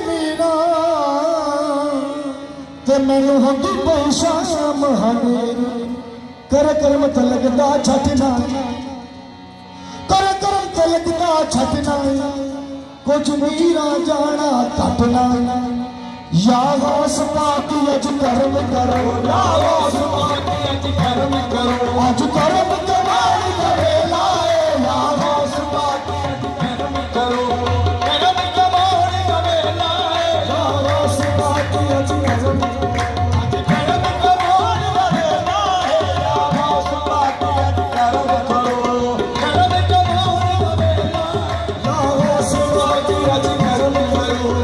मीरा ते मैनू होंदी पैसा महानेरी कर कर्म ते लगदा छटना कर कर्म ते लगदा छटना कुछ मीरा जाना कटना या होश पाती अज कर्म करो या होश पाती अज कर्म करो अज कर्म कमाल करे लाए या होश पाती अज कर्म करो कर्म कमाल करे लाए या होश पाती अज कर्म अज कर्म कमाल करे लाए या होश पाती अज कर्म करो कर्म कमाल करे लाए या होश पाती अज कर्म करो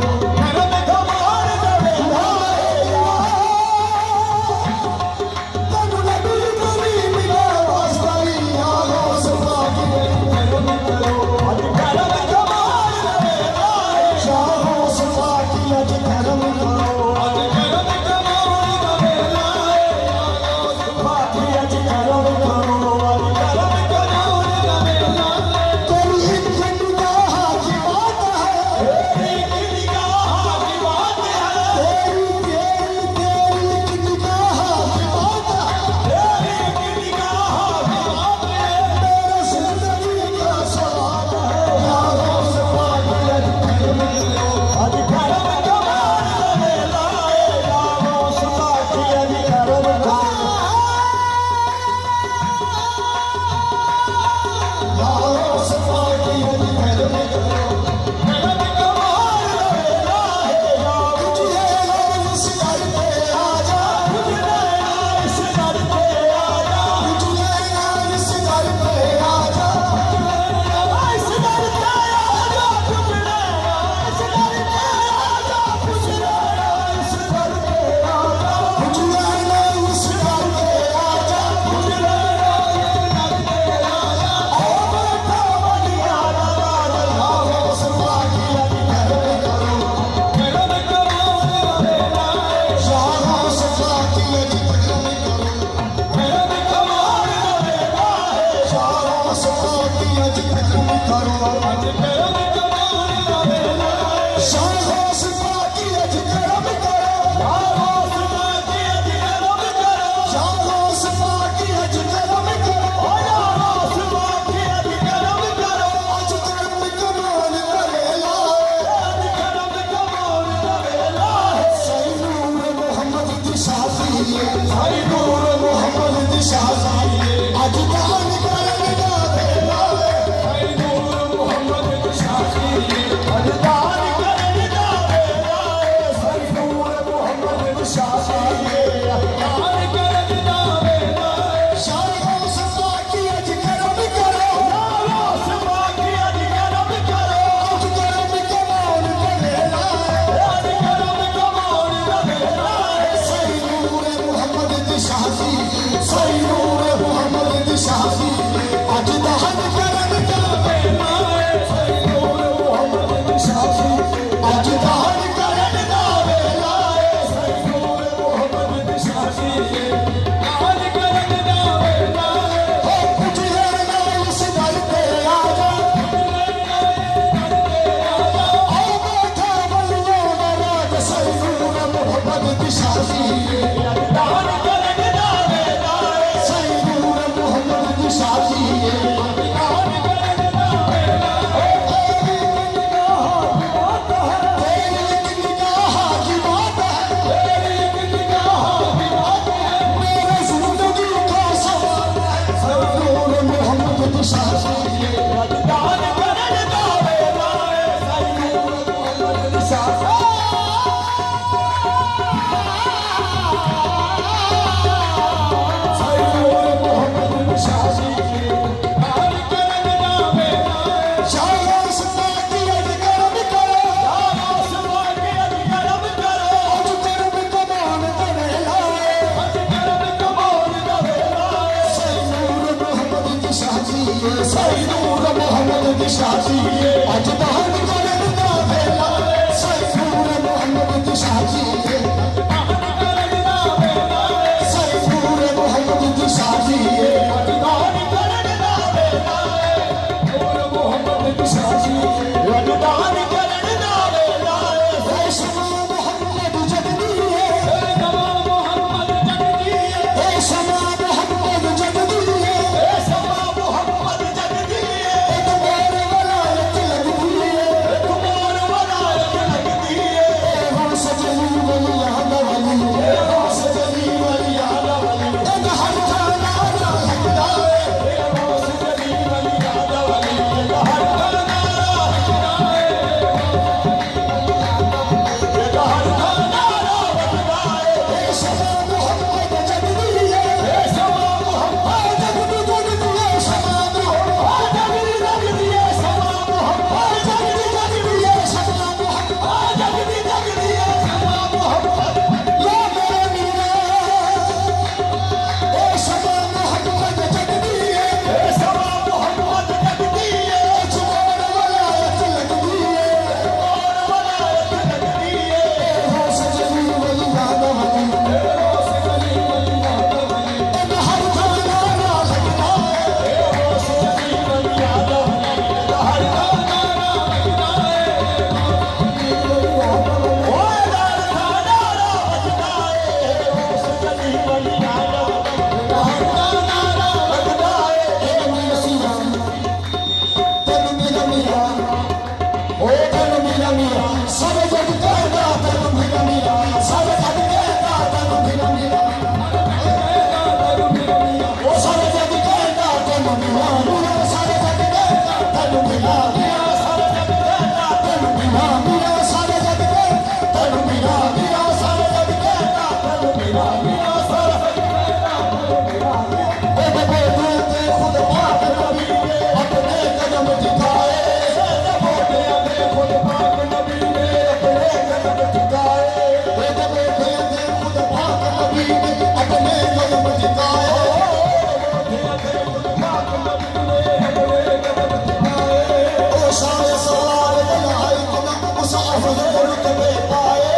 सफल रुतबे पाए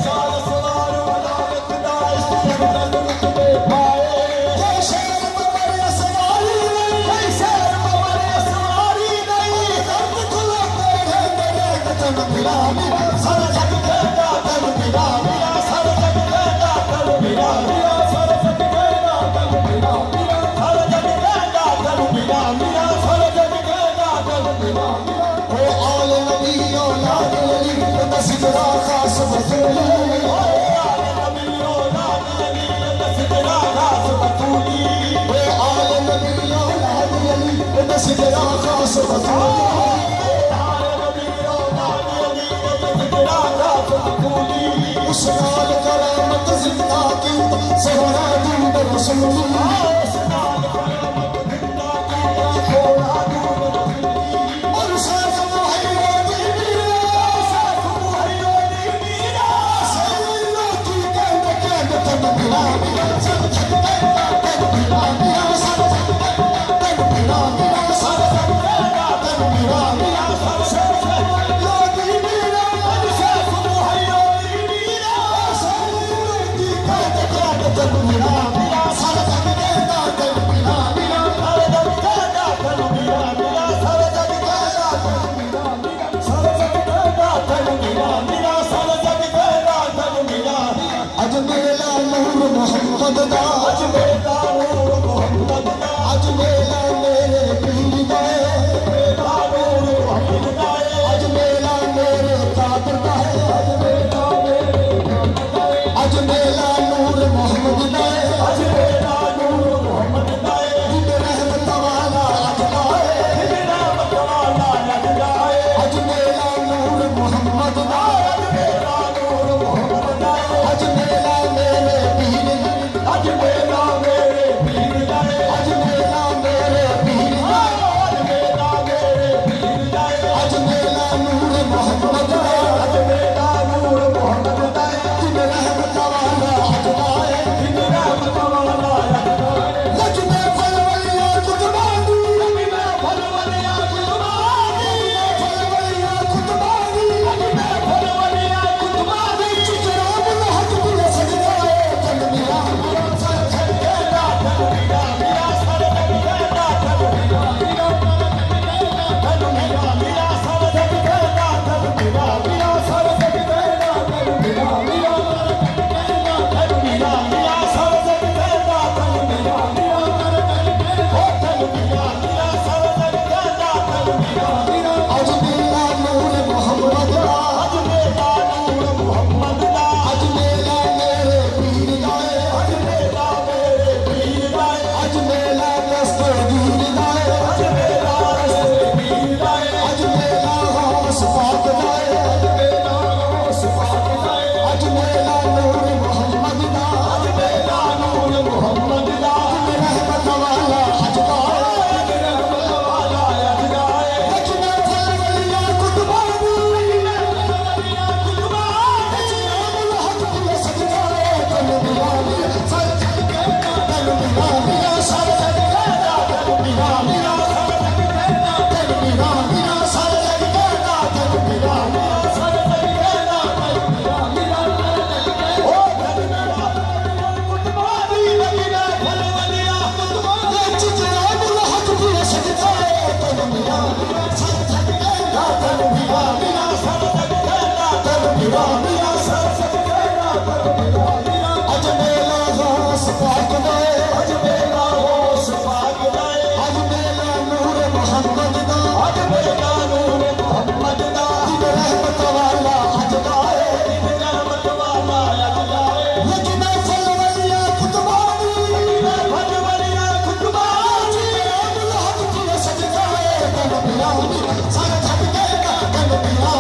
सारा सवार अदालत दा इस जंगल रुतबे पाए ये शहर मगर सवारी नहीं शहर मगर सवारी नहीं दर्द खुला तेरे मेरे तन मिला सारा जग कहता तन मिला सारा जग कहता तन मिला सारा जग कहता तन मिला सारा जग कहता तन मिला सारा जग कहता तन मिला ओ आले नबी औलाद अली तस्दरा खास बतूली ओ आले नबी औलाद अली तस्दरा खास बतूली ओ आले नबी औलाद अली तस्दरा खास बतूली उस नाल करामत जिंदा की सोहरा दूध रसूली उस नाल करामत जिंदा की सोहरा दूध रसूली और साथ मुहैया दी मीरा साथ मुहैया दी मीरा सल्लो की कहत तन मिला सब जग तन मिला सब जग तन मिला सब जग तन मिला सब सल्लो दी मीरा साथ मुहैया तन मिला सारा जग कहता तन मिला सारा जग कहता तन मिला सारा जग कहता तन मिला सारा जग कहता तन मिला सारा जग कहता तन मिला अज मेला नूर मोहम्मद दा अज मेला नूर मोहम्मद दा अज मेला मेरे पीर दा मेला नूर मोहम्मद दा अज मेला मेरे कादर दा अज मेला मेरे अज मेला नूर मोहम्मद दा अज मेला नूर मोहम्मद दा जिन रहमत वाला अजदाए जिन रहमत वाला अजदाए अज मेला नूर मोहम्मद दा अज मेला नूर मोहम्मद दा अज मेला मेरे पीर अज मेला मेरे पीर दा अज मेला मेरे पीर दा अज मेला मेरे पीर दा अज मेला नूर मोहम्मद दा अज मेला नूर मोहम्मद दा जिन रहमत वाला अजदाए जिन रहमत वाला अजदाए लजने फल वलिया कुतबानी लजने फल वलिया कुतबानी फल वलिया कुतबानी लजने फल वलिया कुतबानी चिराग हक दिल सजदाए तन मिला सर जग कहता तन मिला सर जग कहता तन मिला तन मिला सर जग कहता तन मिला सर जग कहता तन मिला तन मिला सर जग कहता तन मिला ओ तन मिला सर जग कहता तन मिला अज मेला नूर मोहम्मद दा अज मेला नूर मोहम्मद दा अज मेला मेरे पीर दा अज मेला मेरे पीर दा अज मेला दस्तगीर दा अज मेला दस्तगीर दा अज मेला गौस पाक दा अज मेला गौस पाक दा अज मेला नूर मोहम्मद दा अज मेला नूर मोहम्मद दा जिन रहमत वाला अजदाए जिन रहमत वाला अजदाए लजने फल वलिया कुतबानी लजने फल वलिया कुतबानी चिराग हक दिल सजदाए तन मिला सर जग कहता तन मिला सर जग कहता तन मिला सर जग कहता तन मिला सर जग कहता तन मिला सर जग कहता तन मिला ओ तन मिला कुतबानी लजने फल वलिया कुतबानी चिराग हक दिल सजदाए तन मिला सर जग कहता तन मिला सर जग कहता तन मिला सर जग कहता तन मिला अज मेला गौस पाक दा अज मेला गौस पाक दा अज मेला नूर मोहम्मद दा अज मेला नूर मोहम्मद दा जिन रहमत वाला अजदाए जिन रहमत वाला अजदाए लजने फल वलिया कुतबानी लजने फल वलिया कुतबानी चिराग हक दिल सजदाए तन मिला सर जग कहता तन मिला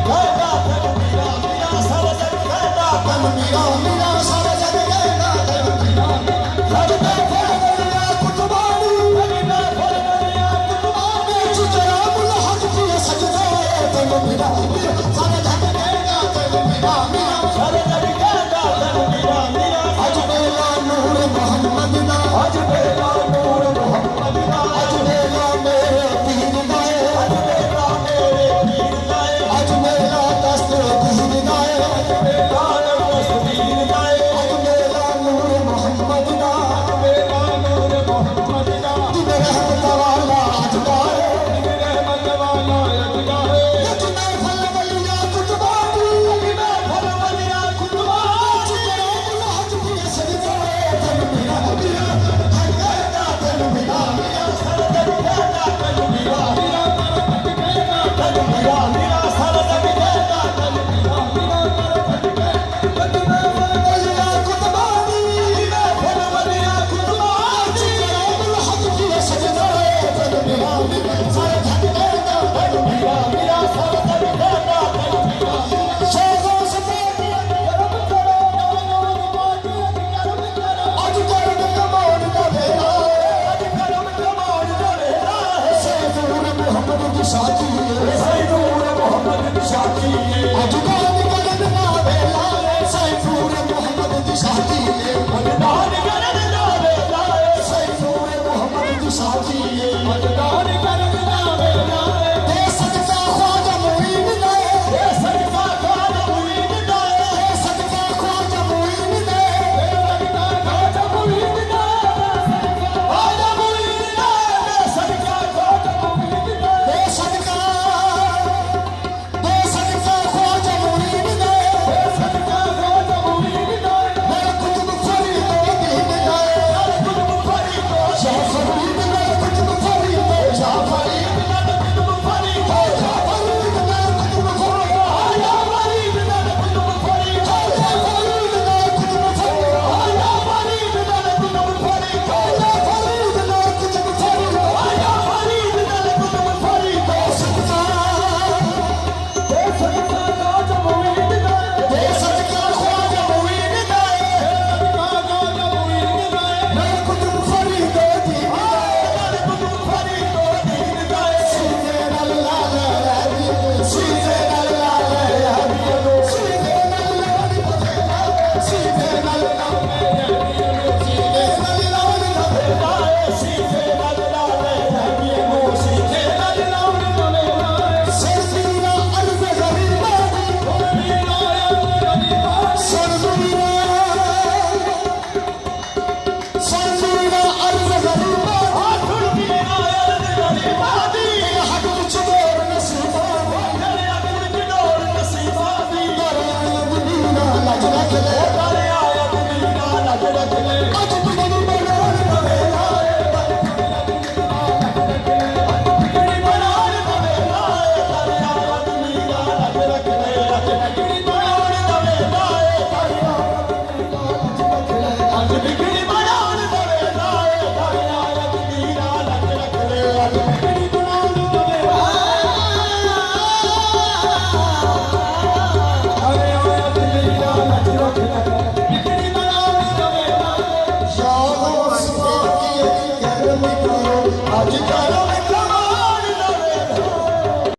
कहता तन मिला सर जग कहता तन मिला सर जग कहता तन मिला लजने फल वलिया कुतबानी लजने फल वलिया कुतबानी चिराग हक दिल सजदाए तन मिला सर जग कहता तन मिला